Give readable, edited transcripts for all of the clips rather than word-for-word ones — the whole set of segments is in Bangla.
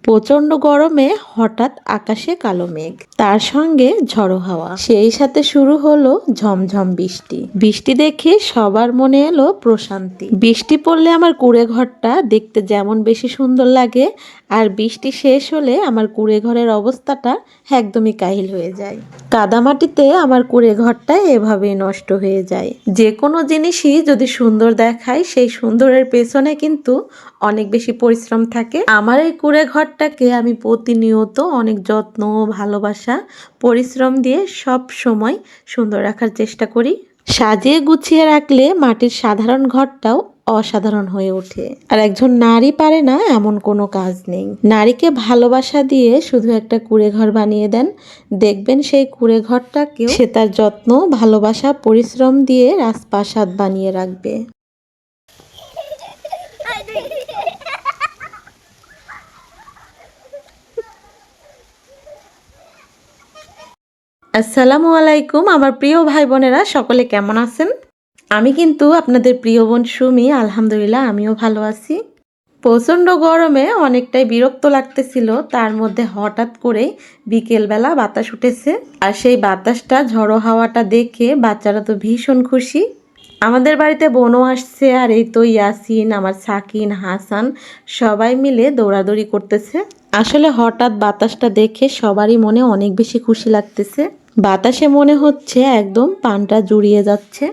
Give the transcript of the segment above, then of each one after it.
প্রচন্ড গরমে হঠাৎ আকাশে কালো মেঘ, তার সঙ্গে ঝড়ো হাওয়া, সেই সাথে শুরু হলো ঝমঝম বৃষ্টি। বৃষ্টি দেখে সবার মনে এলো প্রশান্তি। বৃষ্টি পড়লে আমার কুঁড়ে ঘরটা দেখতে যেমন বেশি সুন্দর লাগে, আর বৃষ্টি শেষ হলে আমার কুঁড়ে ঘরের অবস্থাটা একদমই কাহিল হয়ে যায়। কাদামাটিতে আমার কুঁড়ে ঘরটা এভাবেই নষ্ট হয়ে যায়। যে কোনো জিনিসই যদি সুন্দর দেখায়, সেই সুন্দরের পেছনে কিন্তু অনেক বেশি পরিশ্রম থাকে। আমার এই কুঁড়ে ঘরটাকে আমি প্রতিনিয়ত অনেক যত্ন, ভালোবাসা, পরিশ্রম দিয়ে সব সময় সুন্দর রাখার চেষ্টা করি। সাজিয়ে গুছিয়ে রাখলে মাটির সাধারণ ঘরটাও অসাধারণ হয়ে ওঠে। আর একজন নারী পারে না এমন কোনো কাজ নেই। নারীকে ভালোবাসা দিয়ে শুধু একটা কুঁড়ে ঘর বানিয়ে দেন, দেখবেন সেই কুঁড়ে ঘরটাকেও সে তার যত্ন, ভালোবাসা, পরিশ্রম দিয়ে রাজপ্রাসাদ বানিয়ে রাখবে। আসসালামু আলাইকুম আমার প্রিয় ভাই বোনেরা, সকলে কেমন আছেন? আমি কিন্তু আপনাদের প্রিয় বোন সুমি। আলহামদুলিল্লাহ আমিও ভালো আছি। প্রচণ্ড গরমে অনেকটাই বিরক্ত লাগতেছিল, তার মধ্যে হঠাৎ করে বিকেলবেলা বাতাস উঠেছে, আর সেই বাতাসটা, ঝড়ো হাওয়াটা দেখে বাচ্চারা তো ভীষণ খুশি। আমাদের বাড়িতে বোনও আসছে, আর এই তো ইয়াসিন, আমার সাকিন, হাসান সবাই মিলে দৌড়াদৌড়ি করতেছে। আসলে হঠাৎ বাতাসটা দেখে সবারই মনে অনেক বেশি খুশি লাগতেছে। বাতাসে মনে হচ্ছে একদম পানটা জুড়িয়ে যাচ্ছে।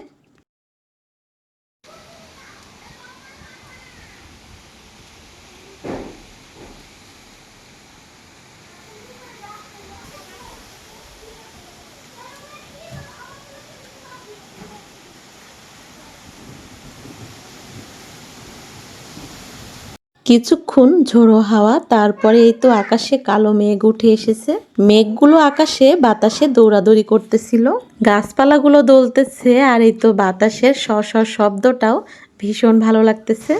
কিছুক্ষণ ঝোড়ো হাওয়া, তারপরে এই তো আকাশে কালো মেঘ উঠে এসেছে। মেঘগুলো আকাশে বাতাসে দৌড়াদৌড়ি করতেছিল, গাছপালাগুলো দোলতেছে, আর এই তো বাতাসের শ শ শব্দটাও ভীষণ ভালো লাগতেছে।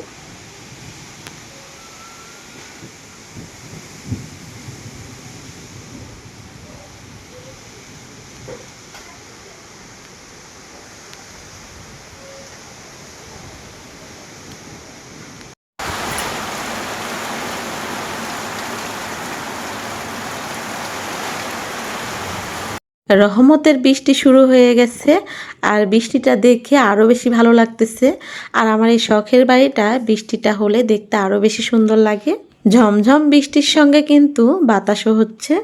রহমতের বৃষ্টি শুরু হয়ে গেছে, আর বৃষ্টিটা দেখে আরো বেশি ভালো লাগতেছে। আর আমার এই শখের বাড়িটা বৃষ্টিটা হলে দেখতে আরো বেশি সুন্দর লাগে। ঝমঝম বৃষ্টির সঙ্গে কিন্তু বাতাসও হচ্ছে।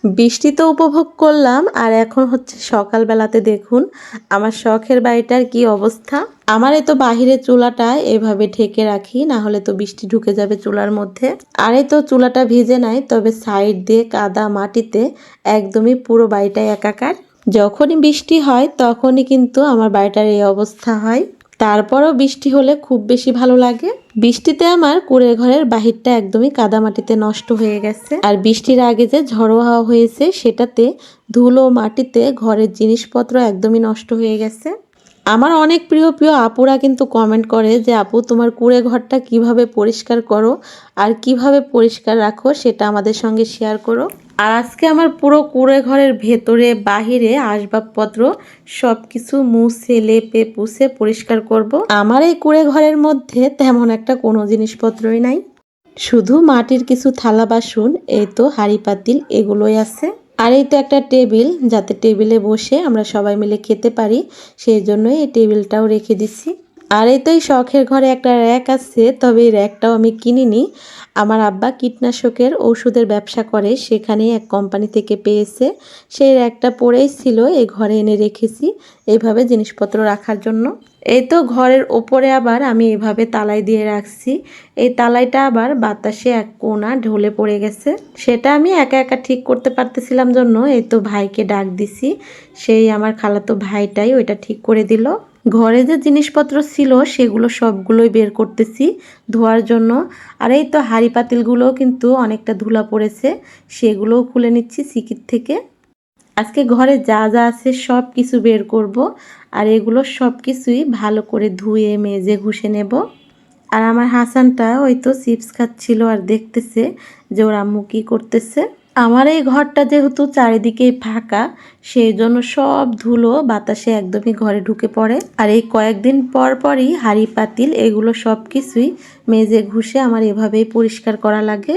বৃষ্টি তো উপভোগ করলাম, আর এখন হচ্ছে সকালবেলাতে দেখুন আমার শখের বাড়িটার কি অবস্থা। আমার এই তো বাহিরে চুলাটা এভাবে ঢেকে রাখি, না হলে তো বৃষ্টি ঢুকে যাবে চুলার মধ্যে। আর এই তো চুলাটা ভিজে নাই, তবে সাইড দিয়ে কাদা মাটিতে একদমই পুরো বাড়িটাই একাকার। যখনই বৃষ্টি হয় তখনই কিন্তু আমার বাড়িটার এই অবস্থা হয়। তারপরও বৃষ্টি হলে খুব বেশি ভালো লাগে। বৃষ্টিতে আমার কুঁড়ে ঘরের বাহিরটা একদমই কাদামাটিতে নষ্ট হয়ে গেছে, আর বৃষ্টির আগে যে ঝড়ো হাওয়া হয়েছে সেটাতে ধুলো মাটিতে ঘরের জিনিসপত্র একদমই নষ্ট হয়ে গেছে। আমার অনেক প্রিয় প্রিয় আপুরা কিন্তু কমেন্ট করে যে আপু তোমার কুঁড়ে ঘরটা কিভাবে পরিষ্কার করো আর কিভাবে পরিষ্কার রাখো, সেটা আমাদের সঙ্গে শেয়ার করো। আর আজকে আমার পুরো কুঁড়ে ঘরের ভেতরে বাহিরে আসবাবপত্র সবকিছু মুছে লেপে পুছে পরিষ্কার করব। আমার এই কুঁড়ে ঘরের মধ্যে তেমন একটা কোনো জিনিসপত্রই নাই, শুধু মাটির কিছু থালা বাসন, এই তো হাঁড়ি পাতিল এগুলোই আছে। আর এই তো একটা টেবিল, যাতে টেবিলে বসে আমরা সবাই মিলে খেতে পারি, সেই জন্যই এই টেবিলটাও রেখে দিছি। আর এই তো এই শখের ঘরে একটা র্যাক আছে, তবে এই র্যাকটাও আমি কিনিনি। আমার আব্বা কীটনাশকের ওষুধের ব্যবসা করে, সেখানেই এক কোম্পানি থেকে পেয়েছে। সেই র্যাকটা পড়েই ছিল, এই ঘরে এনে রেখেছি এইভাবে জিনিসপত্র রাখার জন্য। এই তো ঘরের ওপরে আবার আমি এভাবে তালাই দিয়ে রাখছি। এই তালাইটা আবার বাতাসে এক কোণা ঢলে পড়ে গেছে, সেটা আমি একা একা ঠিক করতে পারতেছিলাম জন্য এই তো ভাইকে ডাক দিছি। সেই আমার খালাতো ভাইটাই ওইটা ঠিক করে দিল। ঘরে যে জিনিসপত্র ছিল সেগুলো সবগুলোই বের করতেছি ধোয়ার জন্য। আর এই তো হাঁড়ি পাতিলগুলোও কিন্তু অনেকটা ধুলা পড়েছে, সেগুলোও খুলে নিচ্ছি সিকির থেকে। আজকে ঘরে যা যা আছে সব কিছু বের করব, আর এগুলো সব কিছুই ভালো করে ধুয়ে মেজে ঘষে নেব। আর আমার হাসানটা ওই তো চিপস খাচ্ছিল আর দেখতেছে যে ওর আম্মু কী করতেছে। আমার এই ঘরটা যেহেতু চারিদিকেই ফাঁকা, সেই জন্য সব ধুলো বাতাসে একদমই ঘরে ঢুকে পড়ে। আর এই কয়েকদিন পর পরই হাঁড়ি পাতিল এগুলো সব কিছুই মেজে ঘষে আমার এভাবেই পরিষ্কার করা লাগে।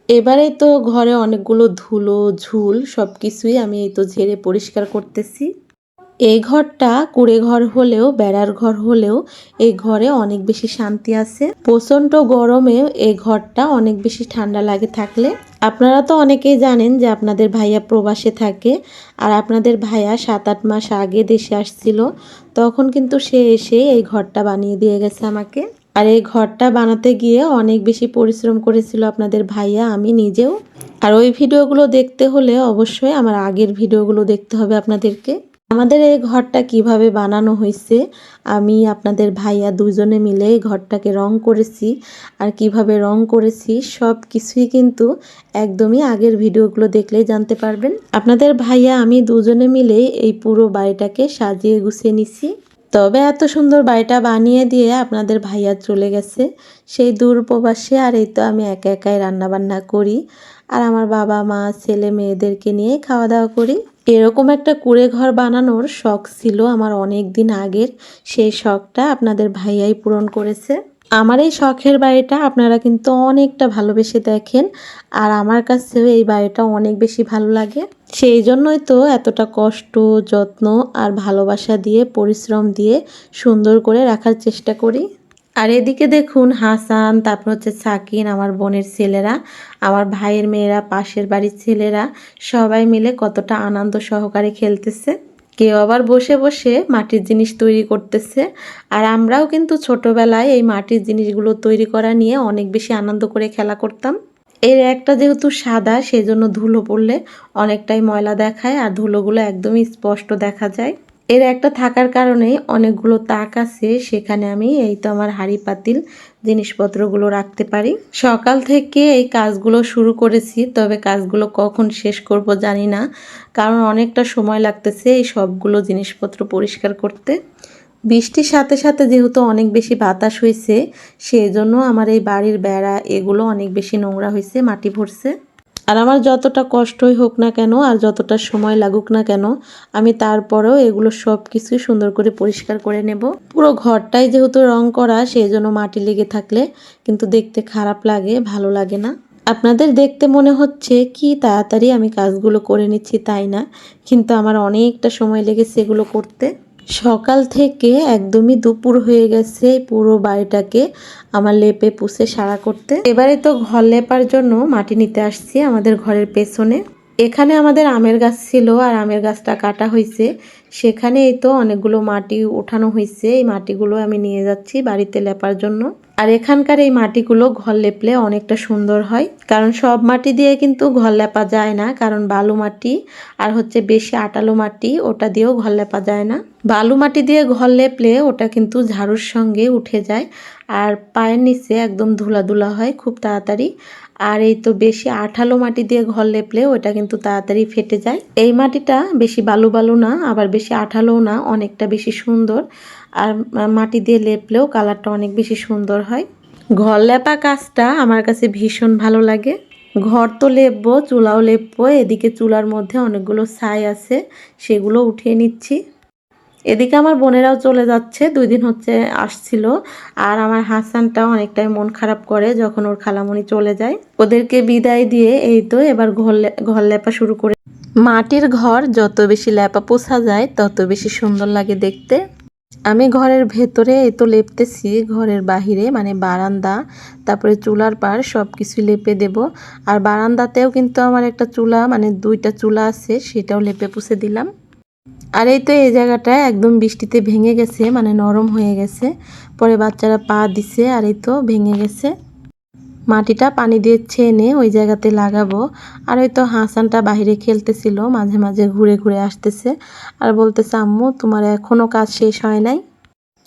এবারে তো ঘরে অনেকগুলো ধুলো ঝুল সব কিছুই আমি এই তো ঝেড়ে পরিষ্কার করতেছি। এই ঘরটা কুঁড়ে ঘর হলেও বেড়ার ঘর হলেও এই ঘরে অনেক বেশি শান্তি আছে। প্রচণ্ড গরমে এই ঘরটা অনেক বেশি ঠান্ডা লাগে থাকলে। আপনারা তো অনেকেই জানেন যে আপনাদের ভাইয়া প্রবাসে থাকে, আর আপনাদের ভাইয়া 7-8 মাস আগে দেশে আসছিল, তখন কিন্তু সে এসে এই ঘরটা বানিয়ে দিয়ে গেছে আমাকে। আর এই ঘরটা বানাতে গিয়ে অনেক বেশি পরিশ্রম করেছিল আপনাদের ভাইয়া, আমি নিজেও। আর ওই ভিডিওগুলো দেখতে হলে অবশ্যই আমার আগের ভিডিওগুলো দেখতে হবে আপনাদেরকে। আমাদের এই ঘরটা কিভাবে বানানো হয়েছে, আমি আপনাদের ভাইয়া দুজনে মিলে এই ঘরটাকে রং করেছি। আর কিভাবে রং করেছি সব কিছুই কিন্তু একদমই আগের ভিডিওগুলো দেখলেই জানতে পারবেন। আপনাদের ভাইয়া আমি দুজনে মিলে এই পুরো বাড়িটাকে সাজিয়ে গুছিয়ে নিছি। তবে এত সুন্দর বাড়িটা বানিয়ে দিয়ে আপনাদের ভাইয়া চলে গেছে সেই দূর প্রবাসে। আর এই তো আমি একা একাই রান্নাবান্না করি, আর আমার বাবা মা ছেলে মেয়েদেরকে নিয়ে খাওয়া দাওয়া করি। এরকম একটা কুঁড়ে ঘর বানানোর শখ ছিল আমার অনেক দিন আগের, সেই শখটা আপনাদের ভাইয়াই পূরণ করেছে। আমার এই শখের বাড়িটা আপনারা কিন্তু অনেকটা ভালোবেসে দেখেন, আর আমার কাছেও এই বাড়িটা অনেক বেশি ভালো লাগে। সেই জন্যই তো এতটা কষ্ট, যত্ন আর ভালোবাসা দিয়ে পরিশ্রম দিয়ে সুন্দর করে রাখার চেষ্টা করি। আর এদিকে দেখুন হাসান, তারপর হচ্ছে সাকিন, আমার বোনের ছেলেরা, আমার ভাইয়ের মেয়েরা, পাশের বাড়ির ছেলেরা সবাই মিলে কতটা আনন্দ সহকারে খেলতেছে। কেউ আবার বসে বসে মাটির জিনিস তৈরি করতেছে। আর আমরাও কিন্তু ছোটবেলায় এই মাটির জিনিসগুলো তৈরি করা নিয়ে অনেক বেশি আনন্দ করে খেলা করতাম। এর একটা যেহেতু সাদা, সেই জন্য ধুলো পড়লে অনেকটাই ময়লা দেখায়, আর ধুলোগুলো একদমই স্পষ্ট দেখা যায়। এর একটা থাকার কারণে অনেকগুলো তাক আছে, সেখানে আমি এই তো আমার হাঁড়ি পাতিল জিনিসপত্রগুলো রাখতে পারি। সকাল থেকে এই কাজগুলো শুরু করেছি, তবে কাজগুলো কখন শেষ করব জানি না, কারণ অনেকটা সময় লাগতেছে এই সবগুলো জিনিসপত্র পরিষ্কার করতে। বৃষ্টির সাথে সাথে যেহেতু অনেক বেশি বাতাস হয়েছে, সেই জন্য আমার এই বাড়ির বেড়া এগুলো অনেক বেশি নোংরা হয়েছে, মাটি ভরছে। আর আমার যতটা কষ্টই হোক না কেন আর যতটা সময় লাগুক না কেন, আমি তারপরেও এগুলো সব কিছুই সুন্দর করে পরিষ্কার করে নেব। পুরো ঘরটাই যেহেতু রং করা, সেই জন্য মাটি লেগে থাকলে কিন্তু দেখতে খারাপ লাগে, ভালো লাগে না। আপনাদের দেখতে মনে হচ্ছে কি তাড়াতাড়ি আমি কাজগুলো করে নিচ্ছি, তাই না, কিন্তু আমার অনেকটা সময় লেগেছে এগুলো করতে। সকাল থেকে একদমই দুপুর হয়ে গেছে পুরো বাড়িটাকে আমার লেপে পুছে সারা করতে। এবারে তো ঘর লেপার জন্য মাটি নিতে আসছি আমাদের ঘরের পেছনে। এখানে আমাদের আমের গাছ ছিল, আর আমের গাছটা কাটা হয়েছে, সেখানে এই তো অনেকগুলো মাটি ওঠানো হয়েছে। এই মাটিগুলো আমি নিয়ে যাচ্ছি বাড়িতে লেপার জন্য। আর এখানকার এই মাটিগুলো ঘর লেপলে অনেকটা সুন্দর হয়, কারণ সব মাটি দিয়ে কিন্তু ঘর লেপা যায় না, কারণ বালু মাটি আর হচ্ছে বেশি আটালো মাটি, ওটা দিয়েও ঘর লেপা যায় না। বালু মাটি দিয়ে ঘর লেপলে ওটা কিন্তু ঝাড়ুর সঙ্গে উঠে যায়, আর পায়ের নিচে একদম ধুলা ধুলা হয় খুব তাড়াতাড়ি। আর এই তো বেশি আঠালো মাটি দিয়ে ঘর লেপলে ওটা কিন্তু তাড়াতাড়ি ফেটে যায়। এই মাটিটা বেশি বালু বালু না, আবার বেশি আঠালোও না, অনেকটা বেশি সুন্দর। আর মাটি দিয়ে লেপলেও কালারটা অনেক বেশি সুন্দর হয়। ঘর লেপা কাজটা আমার কাছে ভীষণ ভালো লাগে। ঘর তো লেপবো, চুলাও লেপবো। এদিকে চুলার মধ্যে অনেকগুলো ছাই আছে, সেগুলো উঠিয়ে নিচ্ছি। এদিকে আমার বোনেরাও চলে যাচ্ছে, 2 দিন হচ্ছে আসছিল। আর আমার হাসানটাও অনেকটাই মন খারাপ করে যখন ওর খালামণি চলে যায়। ওদেরকে বিদায় দিয়ে এই তো এবার ঘর লেপা শুরু করে। মাটির ঘর যত বেশি লেপা পোছা যায় তত বেশি সুন্দর লাগে দেখতে। আমি ঘরের ভেতরে এই তো লেপতেছি, ঘরের বাহিরে মানে বারান্দা, তারপরে চুলার পাড় সব কিছু লেপে দেব। আর বারান্দাতেও কিন্তু আমার একটা চুলা মানে 2টা চুলা আছে, সেটাও লেপে পুছে দিলাম। আর এই তো এই জায়গাটা একদম বৃষ্টিতে ভেঙে গেছে, মানে নরম হয়ে গেছে। পরে বাচ্চারা পা দিছে আর এই তো ভেঙে গেছে। মাটিটা পানি দিয়ে ছেনে ওই জায়গাতে লাগাবো। আর ওই তো হাসানটা বাহিরে খেলতেছিল, মাঝে মাঝে ঘুরে ঘুরে আসতেছে আর বলতেছে আম্মু তোমার এখনো কাজ শেষ হয় নাই।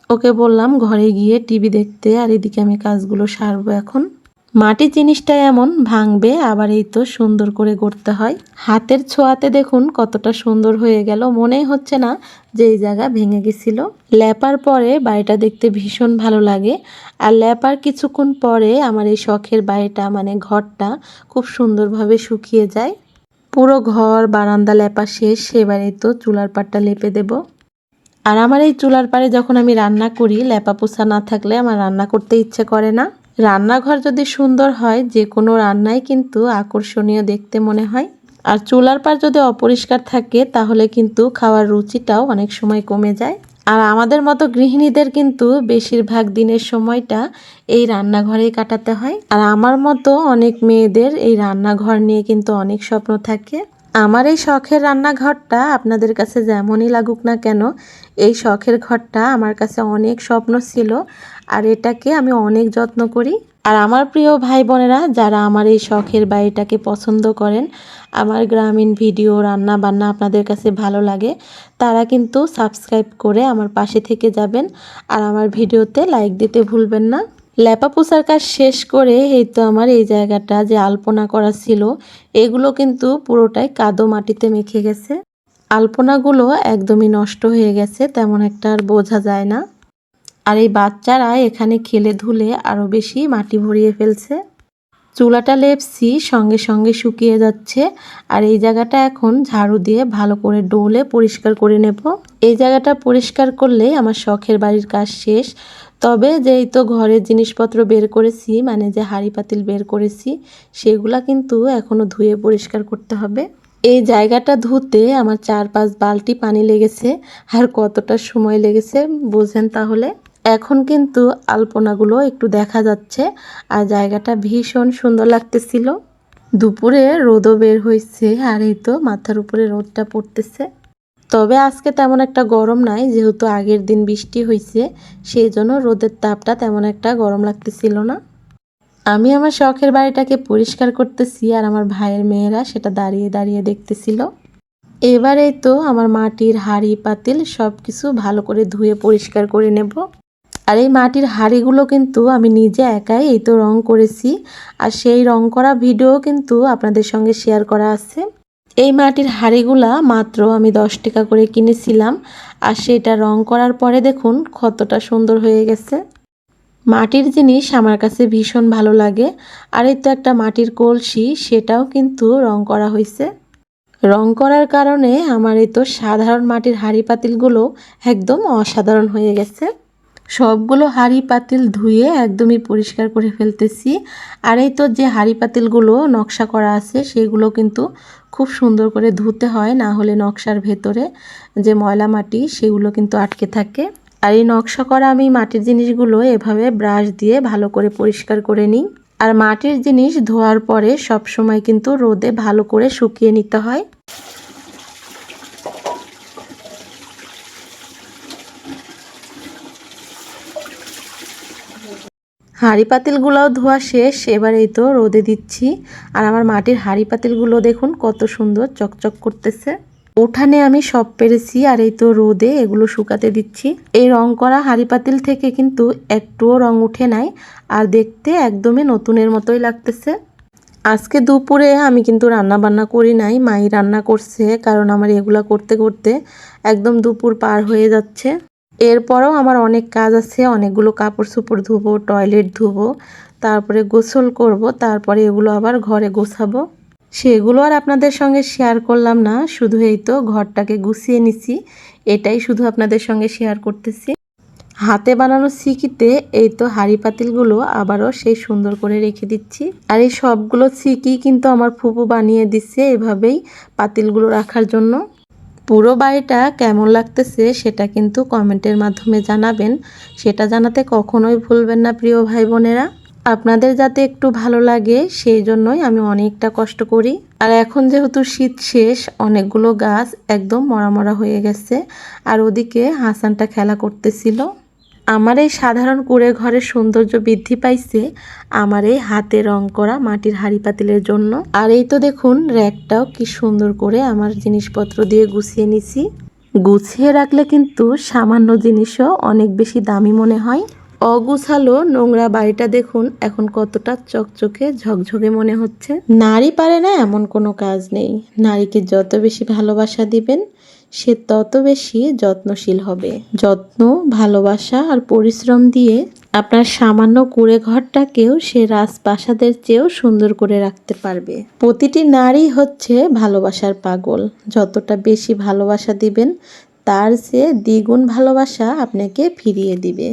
ওকে বললাম ঘরে গিয়ে টিভি দেখতে, আর এদিকে আমি কাজগুলো সারবো এখন। মাটির জিনিসটা এমন ভাঙবে আবার এই তো সুন্দর করে গড়তে হয়। হাতের ছোঁয়াতে দেখুন কতটা সুন্দর হয়ে গেল, মনেই হচ্ছে না যে এই জায়গা ভেঙে গেছিল। লেপার পরে বাড়িটা দেখতে ভীষণ ভালো লাগে। আর লেপার কিছুক্ষণ পরে আমার এই শখের বাড়িটা মানে ঘরটা খুব সুন্দরভাবে শুকিয়ে যায়। পুরো ঘর বারান্দা লেপা শেষ, সেবারে তো চুলার পাড়টা লেপে দেব। আর আমার এই চুলার পাড়ে যখন আমি রান্না করি, লেপা পোছা না থাকলে আমার রান্না করতে ইচ্ছে করে না। রান্নাঘর যদি সুন্দর হয় যে কোনো রান্নাই কিন্তু আকর্ষণীয় দেখতে মনে হয়। আর চুলার পাড় যদি অপরিষ্কার থাকে তাহলে কিন্তু খাওয়ার রুচিটাও অনেক সময় কমে যায়। আর আমাদের মতো গৃহিণীদের কিন্তু বেশিরভাগ দিনের সময়টা এই রান্নাঘরেই কাটাতে হয়। আর আমার মতো অনেক মেয়েদের এই রান্নাঘর নিয়ে কিন্তু অনেক স্বপ্ন থাকে। আমার এই শখের রান্নাঘরটা আপনাদের কাছে যেমনই লাগুক না কেন, এই শখের ঘরটা আমার কাছে অনেক স্বপ্ন ছিল। আর এটাকে আমি অনেক যত্ন করি। আর আমার প্রিয় ভাই বোনেরা যারা আমার এই শখের বাড়িটাকে পছন্দ করেন, আমার গ্রামীণ ভিডিও রান্না বান্না আপনাদের কাছে ভালো লাগে, তারা কিন্তু সাবস্ক্রাইব করে আমার পাশে থেকে যাবেন। আর আমার ভিডিওতে লাইক দিতে ভুলবেন না। লেপা পোছার কাজ শেষ করে এই তো আমার এই জায়গাটা যে আলপনা করা ছিল, এগুলো কিন্তু পুরোটাই কাদো মাটিতে মেখে গেছে। আলপনাগুলো একদমই নষ্ট হয়ে গেছে, তেমন একটা আর বোঝা যায় না। আর এই বাচ্চারা এখানে খেলে ধুলে আরও বেশি মাটি ভরিয়ে ফেলছে। চুলাটা লেপছি, সঙ্গে সঙ্গে শুকিয়ে যাচ্ছে। আর এই জায়গাটা এখন ঝাড়ু দিয়ে ভালো করে ডলে পরিষ্কার করে নেব। এই জায়গাটা পরিষ্কার করলে আমার শখের বাড়ির কাজ শেষ। তবে যেই তো ঘরের জিনিসপত্র বের করেছি, মানে যে হাঁড়ি পাতিল বের করেছি, সেগুলা কিন্তু এখনও ধুয়ে পরিষ্কার করতে হবে। এই জায়গাটা ধুতে আমার 4-5 বালতি পানি লেগেছে। আর কতটা সময় লেগেছে বোঝেন তাহলে। এখন কিন্তু আলপনাগুলো একটু দেখা যাচ্ছে আর জায়গাটা ভীষণ সুন্দর লাগতেছিল। দুপুরে রোদও বের হয়েছে আর এই তো মাথার উপরে রোদটা পড়তেছে। তবে আজকে তেমন একটা গরম নাই, যেহেতু আগের দিন বৃষ্টি হয়েছে, সেই জন্য রোদের তাপটা তেমন একটা গরম লাগতেছিল না। আমি আমার শখের বাড়িটাকে পরিষ্কার করতেছি আর আমার ভাইয়ের মেয়েরা সেটা দাঁড়িয়ে দাঁড়িয়ে দেখতেছিল। এবারেই তো আমার মাটির হাঁড়ি পাতিল সব কিছু ভালো করে ধুয়ে পরিষ্কার করে নেব। আর এই মাটির হাঁড়িগুলো কিন্তু আমি নিজে একাই এই তো রং করেছি। আর সেই রং করা ভিডিও কিন্তু আপনাদের সঙ্গে শেয়ার করা আছে। এই মাটির হাঁড়িগুলা মাত্র আমি 10 টাকা করে কিনেছিলাম। আর সেটা রং করার পরে দেখুন কতটা সুন্দর হয়ে গেছে। মাটির জিনিস আমার কাছে ভীষণ ভালো লাগে। আর এই তো একটা মাটির কলসি, সেটাও কিন্তু রং করা হয়েছে। রং করার কারণে আমার এই তো সাধারণ মাটির হাঁড়ি পাতিলগুলো একদম অসাধারণ হয়ে গেছে। সবগুলো হাঁড়ি পাতিল ধুয়ে একদমই পরিষ্কার করে ফেলতেছি। আর এই তো যে হাঁড়ি পাতিলগুলো নকশা করা আছে সেগুলো কিন্তু খুব সুন্দর করে ধুতে হয়, না হলে নকশার ভেতরে যে ময়লা মাটি সেগুলো কিন্তু আটকে থাকে। আর এই নকশা করা আমি মাটির জিনিসগুলো এভাবে ব্রাশ দিয়ে ভালো করে পরিষ্কার করে নিই। আর মাটির জিনিস ধোয়ার পরে সব সময় কিন্তু রোদে ভালো করে শুকিয়ে নিতে হয়। হাঁড়ি পাতিলগুলোও ধোয়া শেষ, এবার এই তো রোদে দিচ্ছি। আর আমার মাটির হাঁড়ি পাতিলগুলো দেখুন কত সুন্দর চকচক করতেছে। উঠানে আমি সব পেরেছি আর এই তো রোদে এগুলো শুকাতে দিচ্ছি। এই রং করা হাঁড়ি পাতিল থেকে কিন্তু একটুও রং উঠে নাই, আর দেখতে একদমই নতুনের মতোই লাগতেছে। আজকে দুপুরে আমি কিন্তু রান্না বান্না করি নাই, মাই রান্না করছে, কারণ আমার এগুলা করতে করতে একদম দুপুর পার হয়ে যাচ্ছে। এরপরও আমার অনেক কাজ আছে, অনেকগুলো কাপড় চোপড় ধুবো, টয়লেট ধুবো, তারপরে গোসল করব, তারপরে এগুলো আবার ঘরে গোছাবো। সেগুলো আর আপনাদের সঙ্গে শেয়ার করলাম না, শুধু এই তো ঘরটাকে গুছিয়ে নিছি, এটাই শুধু আপনাদের সঙ্গে শেয়ার করতেছি। হাতে বানানো সিকিতে এই তো হাঁড়ি পাতিলগুলো আবারও সেই সুন্দর করে রেখে দিচ্ছি। আর এই সবগুলো সিকি কিন্তু আমার ফুপু বানিয়ে দিচ্ছে এভাবেই পাতিলগুলো রাখার জন্য। পুরো বাড়িটা কেমন লাগতেছে সেটা কিন্তু কমেন্টের মাধ্যমে জানাবেন। সেটা জানাতে কখনোই ভুলবেন না প্রিয় ভাই বোনেরা। আপনাদের যাতে একটু ভালো লাগে সেই জন্যই আমি অনেকটা কষ্ট করি। আর এখন যেহেতু শীত শেষ, অনেকগুলো গাছ একদম মরা মরা হয়ে গেছে। আর ওদিকে হাসানটা খেলা করতেছিল। আমার এই সাধারণ কুঁড়ে ঘরের সৌন্দর্য বৃদ্ধি পাইছে আমার এই হাতে রং করা মাটির হাঁড়ি পাতিলের জন্য। আর এই তো দেখুন র্যাকটাও কি সুন্দর করে আমার জিনিসপত্র দিয়ে গুছিয়ে নিছি। গুছিয়ে রাখলে কিন্তু সামান্য জিনিসও অনেক বেশি দামি মনে হয়। অগুছালো নোংরা বাড়িটা দেখুন এখন কতটা চকচকে ঝকঝকে মনে হচ্ছে। নারী পারে না এমন কোনো কাজ নেই। নারীকে যত বেশি ভালোবাসা দিবেন সে তত বেশি যত্নশীল হবে। যত্ন, ভালোবাসা আর পরিশ্রম দিয়ে আপনার সামান্য কুঁড়ে ঘরটাকেও সে রাজপ্রাসাদের চেয়েও সুন্দর করে রাখতে পারবে। প্রতিটি নারী হচ্ছে ভালোবাসার পাগল। যতটা বেশি ভালোবাসা দিবেন তার চেয়ে দ্বিগুণ ভালোবাসা আপনাকে ফিরিয়ে দিবে।